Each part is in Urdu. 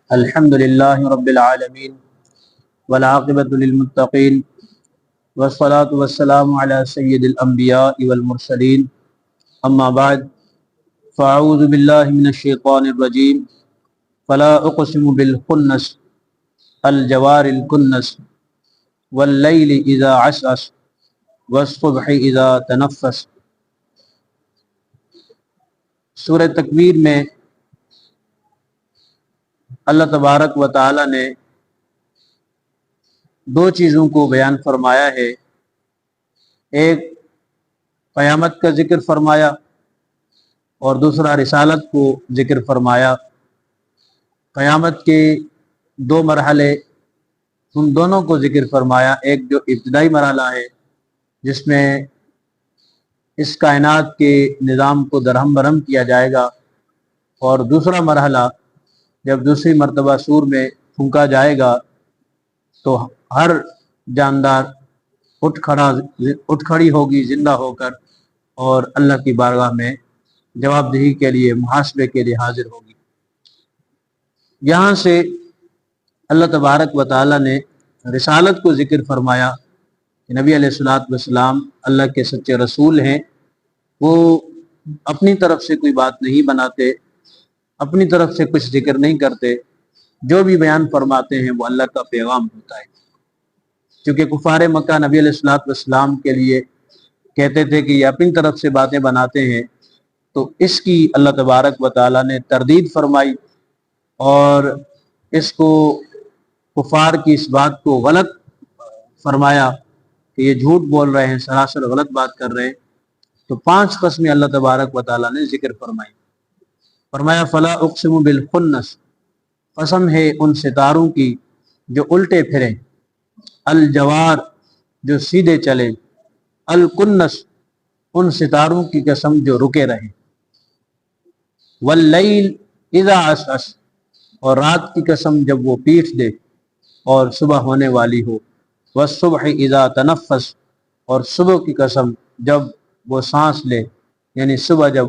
الحمد للہ رب العالمین والعاقبۃ للمتقین والصلاة والسلام علی سید الانبیاء والمرسلین اما بعد فاعوذ باللہ من الشیطان الرجیم فلا اقسم بالخنس الجوار الکنس واللیل اذا عسعس والصبح اذا تنفس۔ سورہ تکویر میں اللہ تبارک و تعالی نے دو چیزوں کو بیان فرمایا ہے، ایک قیامت کا ذکر فرمایا اور دوسرا رسالت کو ذکر فرمایا۔ قیامت کے دو مرحلے، ان دونوں کو ذکر فرمایا، ایک جو ابتدائی مرحلہ ہے جس میں اس کائنات کے نظام کو درہم برہم کیا جائے گا، اور دوسرا مرحلہ جب دوسری مرتبہ سور میں پھونکا جائے گا تو ہر جاندار اٹھ کھڑی ہوگی زندہ ہو کر، اور اللہ کی بارگاہ میں جواب دہی کے لیے، محاسبے کے لیے حاضر ہوگی۔ یہاں سے اللہ تبارک و تعالی نے رسالت کو ذکر فرمایا کہ نبی علیہ الصلوۃ والسلام اللہ کے سچے رسول ہیں، وہ اپنی طرف سے کوئی بات نہیں بناتے، اپنی طرف سے کچھ ذکر نہیں کرتے، جو بھی بیان فرماتے ہیں وہ اللہ کا پیغام ہوتا ہے۔ کیونکہ کفار مکہ نبی علیہ الصلوۃ والسلام کے لیے کہتے تھے کہ یہ اپنی طرف سے باتیں بناتے ہیں، تو اس کی اللہ تبارک و تعالیٰ نے تردید فرمائی اور اس کو کفار کی اس بات کو غلط فرمایا کہ یہ جھوٹ بول رہے ہیں، سراسر غلط بات کر رہے ہیں۔ تو 5 قسمیں اللہ تبارک و تعالیٰ نے ذکر فرمائی۔ فرمایا فلا اقسم بالخنس، قسم ہے ان ستاروں کی جو الٹے پھریں، الجوار جو سیدھے چلیں، الکنس ان ستاروں کی قسم جو رکے رہیں، واللیل اذا عسعس اور رات کی قسم جب وہ پیٹھ دے اور صبح ہونے والی ہو، والصبح اذا تنفس اور صبح کی قسم جب وہ سانس لے، یعنی صبح جب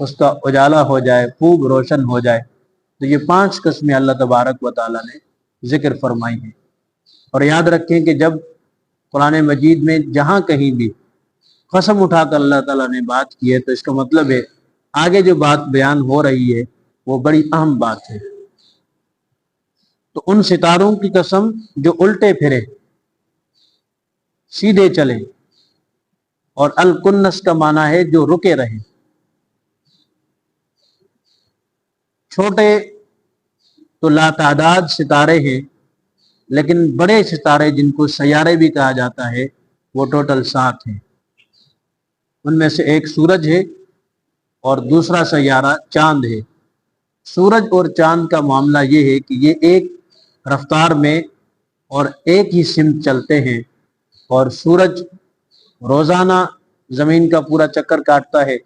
اس کا اجالا ہو جائے، خوب روشن ہو جائے۔ تو یہ 5 قسمیں اللہ تبارک و تعالیٰ نے ذکر فرمائی ہیں۔ اور یاد رکھیں کہ جب قرآن مجید میں جہاں کہیں بھی قسم اٹھا کر اللہ تعالیٰ نے بات کی ہے تو اس کا مطلب ہے آگے جو بات بیان ہو رہی ہے وہ بڑی اہم بات ہے۔ تو ان ستاروں کی قسم جو الٹے پھرے، سیدھے چلیں، اور الکنس کا معنی ہے جو رکے رہیں۔ چھوٹے تو لاتعداد ستارے ہیں، لیکن بڑے ستارے جن کو سیارے بھی کہا جاتا ہے وہ ٹوٹل 7 ہیں۔ ان میں سے ایک سورج ہے اور دوسرا سیارہ چاند ہے۔ سورج اور چاند کا معاملہ یہ ہے کہ یہ ایک رفتار میں اور ایک ہی سمت چلتے ہیں، اور سورج روزانہ زمین کا پورا چکر کاٹتا ہے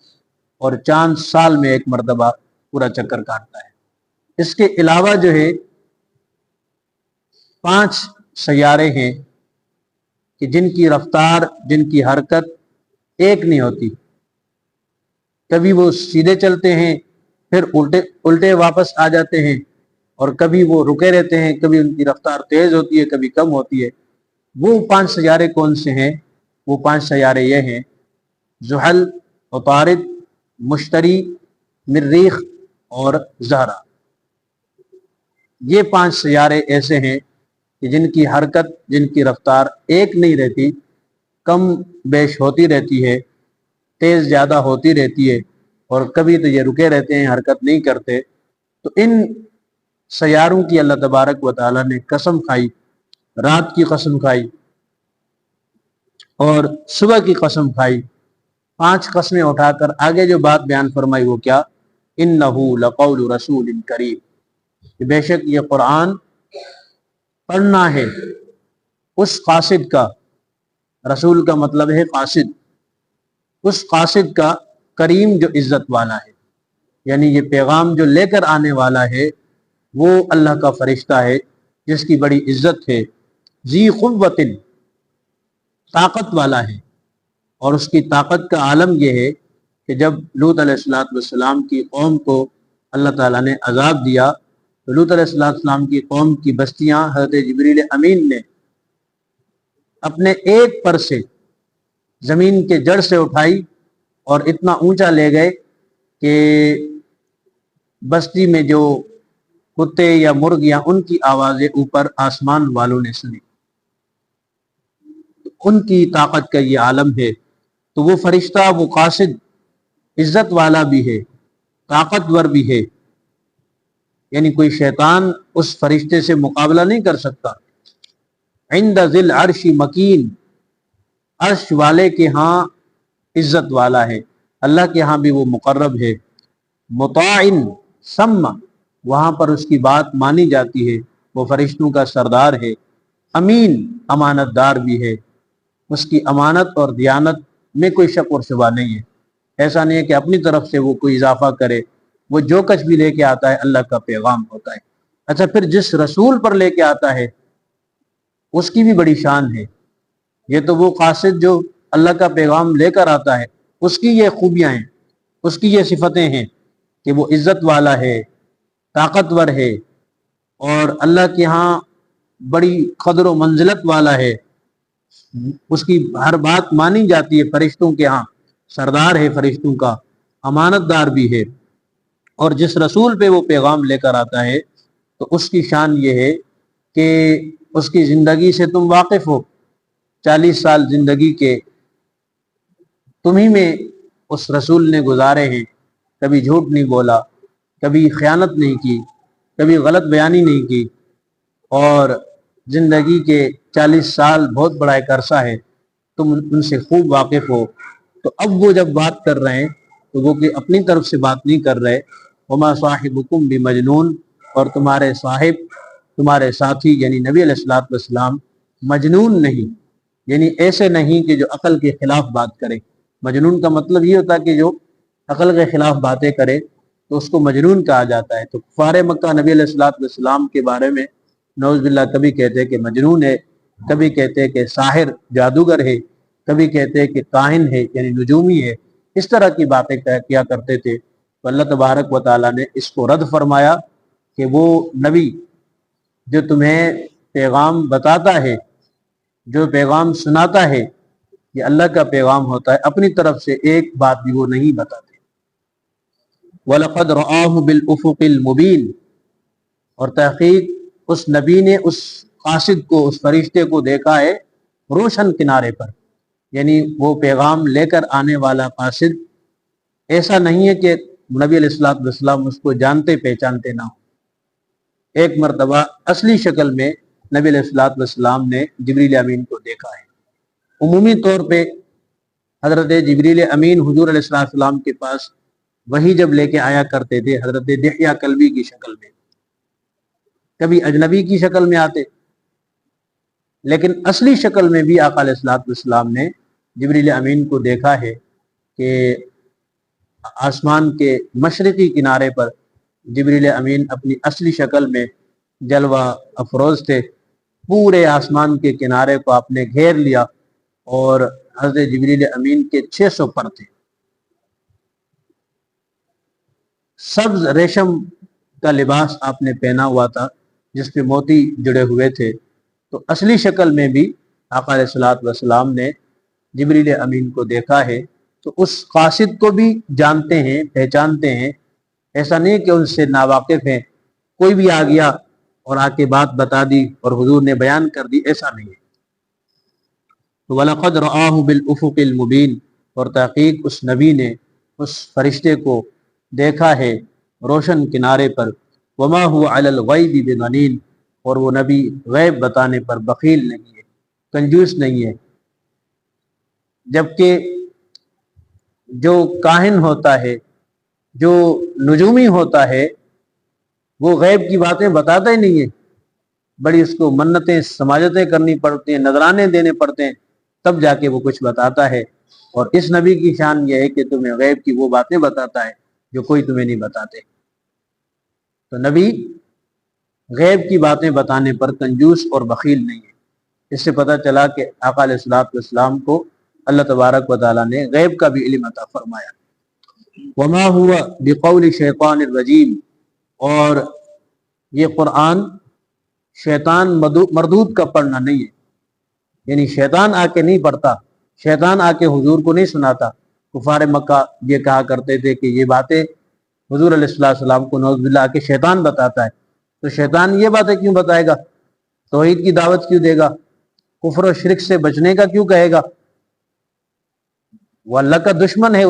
اور چاند سال میں ایک مرتبہ پورا چکر کاٹتا ہے۔ اس کے علاوہ جو ہے 5 سیارے ہیں کہ جن کی رفتار، جن کی حرکت ایک نہیں ہوتی، کبھی وہ سیدھے چلتے ہیں پھر الٹے واپس آ جاتے ہیں، اور کبھی وہ رکے رہتے ہیں، کبھی ان کی رفتار تیز ہوتی ہے کبھی کم ہوتی ہے۔ وہ 5 سیارے کون سے ہیں؟ وہ 5 سیارے یہ ہیں: زحل، عطارد، مشتری، مریخ اور زہرہ۔ یہ 5 سیارے ایسے ہیں کہ جن کی حرکت، جن کی رفتار ایک نہیں رہتی، کم بیش ہوتی رہتی ہے، تیز زیادہ ہوتی رہتی ہے، اور کبھی تو یہ رکے رہتے ہیں، حرکت نہیں کرتے۔ تو ان سیاروں کی اللہ تبارک و تعالیٰ نے قسم کھائی، رات کی قسم کھائی اور صبح کی قسم کھائی۔ 5 قسمیں اٹھا کر آگے جو بات بیان فرمائی وہ کیا؟ انہ لقول رسول کریم، بے شک یہ قرآن پڑھنا ہے اس قاصد کا، رسول کا مطلب ہے قاصد، اس قاصد کا، کریم جو عزت والا ہے، یعنی یہ پیغام جو لے کر آنے والا ہے وہ اللہ کا فرشتہ ہے جس کی بڑی عزت ہے، ذی قوت، طاقت والا ہے۔ اور اس کی طاقت کا عالم یہ ہے کہ جب لوط علیہ السلام کی قوم کو اللہ تعالیٰ نے عذاب دیا تو لوط علیہ السلام کی قوم کی بستیاں حضرت جبریل امین نے اپنے ایک پر سے زمین کے جڑ سے اٹھائی اور اتنا اونچا لے گئے کہ بستی میں جو کتے یا مرغیاں ان کی آوازیں اوپر آسمان والوں نے سنی. ان کی طاقت کا یہ عالم ہے. تو وہ فرشتہ، وہ قاصد عزت والا بھی ہے، طاقتور بھی ہے، یعنی کوئی شیطان اس فرشتے سے مقابلہ نہیں کر سکتا. عند ذی العرش مکین، عرش والے کے ہاں عزت والا ہے، اللہ کے ہاں بھی وہ مقرب ہے. مطاع ثم، وہاں پر اس کی بات مانی جاتی ہے، وہ فرشتوں کا سردار ہے. امین، امانت دار بھی ہے، اس کی امانت اور دیانت میں کوئی شک اور شبہ نہیں ہے. ایسا نہیں ہے کہ اپنی طرف سے وہ کوئی اضافہ کرے، وہ جو کچھ بھی لے کے آتا ہے اللہ کا پیغام ہوتا ہے. اچھا، پھر جس رسول پر لے کے آتا ہے اس کی بھی بڑی شان ہے. یہ تو وہ قاصد جو اللہ کا پیغام لے کر آتا ہے، اس کی یہ خوبیاں ہیں، اس کی یہ صفتیں ہیں کہ وہ عزت والا ہے، طاقتور ہے، اور اللہ کے ہاں بڑی قدر و منزلت والا ہے. اس کی ہر بات مانی جاتی ہے، فرشتوں کے ہاں سردار ہے، فرشتوں کا امانت دار بھی ہے. اور جس رسول پہ وہ پیغام لے کر آتا ہے تو اس کی شان یہ ہے کہ اس کی زندگی سے تم واقف ہو. 40 سال زندگی کے تمہیں میں اس رسول نے گزارے ہیں. کبھی جھوٹ نہیں بولا، کبھی خیانت نہیں کی، کبھی غلط بیانی نہیں کی، اور زندگی کے 40 سال بہت بڑا ایک عرصہ ہے، تم ان سے خوب واقف ہو. تو اب وہ جب بات کر رہے ہیں تو وہ کہ اپنی طرف سے بات نہیں کر رہے. وما صاحبکم بمجنون، اور تمہارے صاحب، تمہارے ساتھی یعنی نبی علیہ الصلوۃ والسلام مجنون نہیں، یعنی ایسے نہیں کہ جو عقل کے خلاف بات کرے. مجنون کا مطلب یہ ہوتا ہے کہ جو عقل کے خلاف باتیں کرے تو اس کو مجنون کہا جاتا ہے. تو کفار مکہ نبی علیہ الصلوۃ والسلام کے بارے میں نعوذ باللہ کبھی کہتے کہ مجنون ہے، کبھی کہتے کہ ساحر جادوگر ہے، کبھی کہتے کہ کاہن ہے یعنی نجومی ہے. اس طرح کی باتیں کیا کرتے تھے. تو اللہ تبارک و تعالیٰ نے اس کو رد فرمایا کہ وہ نبی جو تمہیں پیغام بتاتا ہے، جو پیغام سناتا ہے، یہ اللہ کا پیغام ہوتا ہے، اپنی طرف سے ایک بات بھی وہ نہیں بتاتے. وَلَقَدْ رَآهُ بِالْأُفُقِ الْمُبِينِ، اور تحقیق اس نبی نے اس قاصد کو، اس فرشتے کو دیکھا ہے روشن کنارے پر. یعنی وہ پیغام لے کر آنے والا قاصد ایسا نہیں ہے کہ نبی علیہ الصلوۃ والسلام اس کو جانتے پہچانتے نہ ہو. ایک مرتبہ اصلی شکل میں نبی علیہ الصلوۃ والسلام نے جبریل امین کو دیکھا ہے. عمومی طور پہ حضرت جبریل امین حضور علیہ السلام کے پاس وہی جب لے کے آیا کرتے تھے حضرت دحیہ کلبی کی شکل میں، کبھی اجنبی کی شکل میں آتے، لیکن اصلی شکل میں بھی آقا علیہ الصلوۃ والسلام نے جبریل امین کو دیکھا ہے کہ آسمان کے مشرقی کنارے پر جبریل امین اپنی اصلی شکل میں جلوہ افروز تھے. پورے آسمان کے کنارے کو آپ نے گھیر لیا اور حضرت جبریل امین کے 600 پر تھے. سبز ریشم کا لباس آپ نے پہنا ہوا تھا جس پہ موتی جڑے ہوئے تھے. تو اصلی شکل میں بھی آقا علیہ الصلوۃ والسلام نے جبریل امین کو دیکھا ہے. تو اس قاصد کو بھی جانتے ہیں، پہچانتے ہیں. ایسا نہیں کہ ان سے ناواقف ہیں، کوئی بھی آ گیا اور آ کے بات بتا دی اور حضور نے بیان کر دی، ایسا نہیں ہے. تو وَلَقَدْ رَآهُ بِالْأُفُقِ الْمُبِينِ، اور تحقیق اس نبی نے اس فرشتے کو دیکھا ہے روشن کنارے پر. وَمَا هُوَ عَلَى الْغَيْبِ بِضَنِينٍ، اور وہ نبی غیب بتانے پر بخیل نہیں ہے، کنجوس نہیں ہے. جبکہ جو کاہن ہوتا ہے، جو نجومی ہوتا ہے، وہ غیب کی باتیں بتاتا ہی نہیں ہے. بڑی اس کو منتیں سماجتیں کرنی پڑتی ہیں، نذرانے دینے پڑتے ہیں، تب جا کے وہ کچھ بتاتا ہے. اور اس نبی کی شان یہ ہے کہ تمہیں غیب کی وہ باتیں بتاتا ہے جو کوئی تمہیں نہیں بتاتے. تو نبی غیب کی باتیں بتانے پر کنجوس اور بخیل نہیں ہے. اس سے پتہ چلا کہ آقا علیہ الصلوۃ والسلام کو اللہ تبارک و تعالیٰ نے غیب کا بھی علم عطا فرمایا. وما هو بقول شیطان الرجیم، اور یہ قرآن شیطان مردود کا پڑھنا نہیں ہے، یعنی شیطان آ کے نہیں پڑھتا، شیطان آ کے حضور کو نہیں سناتا۔ کفار مکہ یہ کہا کرتے تھے کہ یہ باتیں حضور علیہ السلام کو نعوذ باللہ کہ شیطان بتاتا ہے، تو شیطان یہ باتیں کیوں بتائے گا؟ توحید کی دعوت کیوں دے گا؟ کفر و شرک سے بچنے کا کیوں کہے گا؟ وہ اللہ کا دشمن ہے،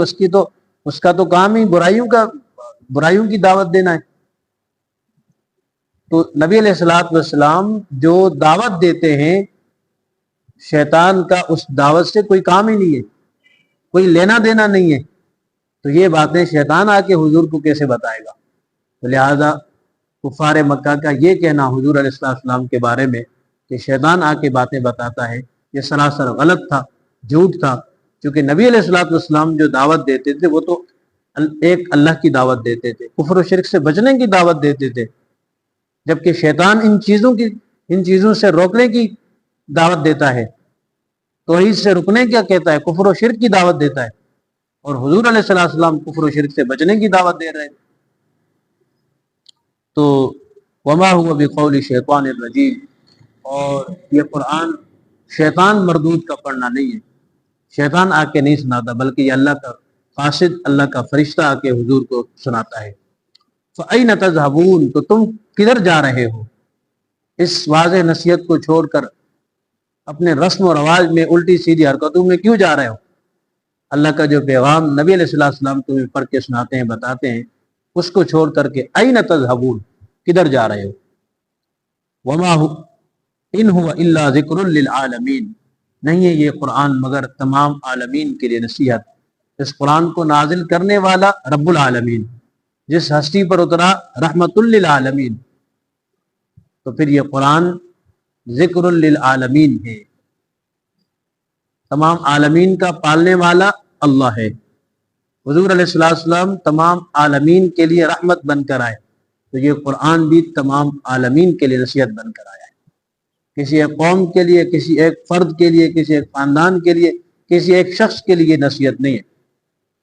اس کا تو کام ہی برائیوں کی دعوت دینا ہے۔ تو نبی علیہ السلام جو دعوت دیتے ہیں، شیطان کا اس دعوت سے کوئی کام ہی نہیں ہے، کوئی لینا دینا نہیں ہے، تو یہ باتیں شیطان آ کے حضور کو کیسے بتائے گا؟ تو لہذا کفار مکہ کا یہ کہنا حضور علیہ السلام کے بارے میں کہ شیطان آ کے باتیں بتاتا ہے، یہ سراسر غلط تھا، جھوٹ تھا، کیونکہ نبی علیہ السلام جو دعوت دیتے تھے وہ تو ایک اللہ کی دعوت دیتے تھے، کفر و شرک سے بچنے کی دعوت دیتے تھے، جبکہ شیطان ان چیزوں سے روکنے کی دعوت دیتا ہے، توحید سے رکنے کیا کہتا ہے، کفر و شرک کی دعوت دیتا ہے، اور حضور علیہ السلام کفر و شرک سے بچنے کی دعوت دے رہے ہیں۔ تو وما هو بقول شیطان الرجیم، اور یہ قرآن شیطان مردود کا پڑھنا نہیں ہے، شیطان آ کے نہیں سناتا، بلکہ یہ اللہ کا قاصد، اللہ کا فرشتہ آ کے حضور کو سناتا ہے۔ فَأَيْنَ تَذْهَبُونَ، تو تم کدھر جا رہے ہو؟ اس واضح نصیحت کو چھوڑ کر اپنے رسم و رواج میں، الٹی سیدھی حرکتوں میں کیوں جا رہے ہو؟ اللہ کا جو پیغام نبی علیہ السلام تمہیں پڑھ کے سناتے ہیں، بتاتے ہیں، اس کو چھوڑ کر کے أَيْنَ تَذْهَبُونَ، کدھر جا رہے ہو؟ وَمَا إِنْ هُوَ إِلَّا ذِكْرٌ لِلْعَالَمِينَ، نہیں ہے یہ قرآن مگر تمام عالمین کے لیے نصیحت۔ اس قرآن کو نازل کرنے والا رب العالمین، جس ہستی پر اترا رحمت للعالمین، تو پھر یہ قرآن ذکر للعالمین ہے، تمام عالمین کا پالنے والا اللہ ہے۔ حضور علیہ السلام تمام عالمین کے لیے رحمت بن کر آئے، تو یہ قرآن بھی تمام عالمین کے لیے نصیحت بن کر آیا ہے، کسی ایک قوم کے لیے، کسی ایک فرد کے لیے، کسی ایک خاندان کے لیے، کسی ایک شخص کے لیے نصیحت نہیں ہے،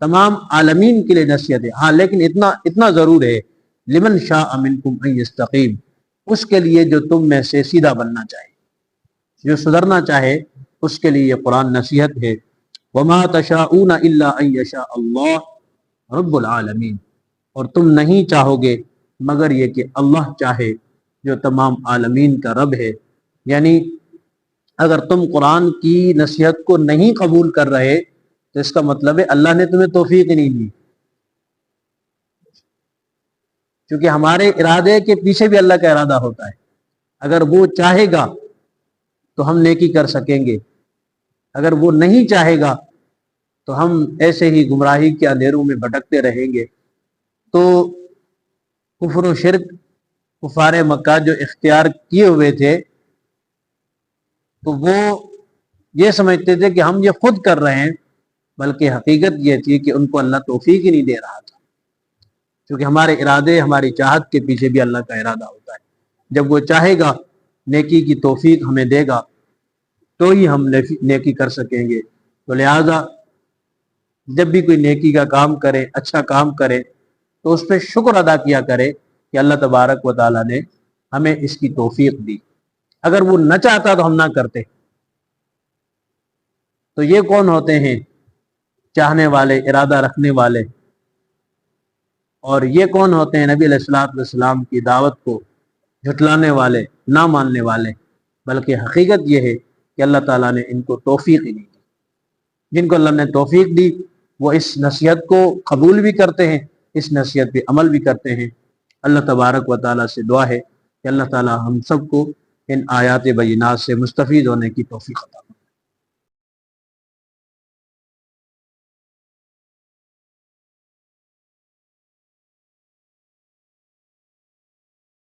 تمام عالمین کے لیے نصیحت ہے۔ ہاں لیکن اتنا ضرور ہے، لمن شاء منکم ان یستقیم، اس کے لیے جو تم میں سے سیدھا بننا چاہے، جو سدھرنا چاہے، اس کے لیے یہ قرآن نصیحت ہے۔ وما تشاءون الا ان یشاء اللہ رب العالمین، اور تم نہیں چاہو گے مگر یہ کہ اللہ چاہے، جو تمام عالمین کا رب ہے۔ یعنی اگر تم قرآن کی نصیحت کو نہیں قبول کر رہے تو اس کا مطلب ہے اللہ نے تمہیں توفیق نہیں دی، کیونکہ ہمارے ارادے کے پیچھے بھی اللہ کا ارادہ ہوتا ہے، اگر وہ چاہے گا تو ہم نیکی کر سکیں گے، اگر وہ نہیں چاہے گا تو ہم ایسے ہی گمراہی کے اندھیروں میں بھٹکتے رہیں گے۔ تو کفر و شرک کفار مکہ جو اختیار کیے ہوئے تھے، تو وہ یہ سمجھتے تھے کہ ہم یہ خود کر رہے ہیں، بلکہ حقیقت یہ تھی کہ ان کو اللہ توفیق ہی نہیں دے رہا تھا، کیونکہ ہمارے ارادے، ہماری چاہت کے پیچھے بھی اللہ کا ارادہ ہوتا ہے۔ جب وہ چاہے گا، نیکی کی توفیق ہمیں دے گا، تو ہی ہم نیکی کر سکیں گے۔ تو لہٰذا جب بھی کوئی نیکی کا کام کرے، اچھا کام کرے، تو اس پہ شکر ادا کیا کرے کہ اللہ تبارک و تعالیٰ نے ہمیں اس کی توفیق دی، اگر وہ نہ چاہتا تو ہم نہ کرتے۔ تو یہ کون ہوتے ہیں؟ چاہنے والے، ارادہ رکھنے والے۔ اور یہ کون ہوتے ہیں؟ نبی علیہ السلام کی دعوت کو جھٹلانے والے، نہ ماننے والے۔ بلکہ حقیقت یہ ہے کہ اللہ تعالیٰ نے ان کو توفیق ہی نہیں دی۔ جن کو اللہ نے توفیق دی وہ اس نصیحت کو قبول بھی کرتے ہیں، اس نصیحت پہ عمل بھی کرتے ہیں۔ اللہ تبارک و تعالیٰ سے دعا ہے کہ اللہ تعالیٰ ہم سب کو ان آیات بینات سے مستفید ہونے کی توفیق عطا فرمائے۔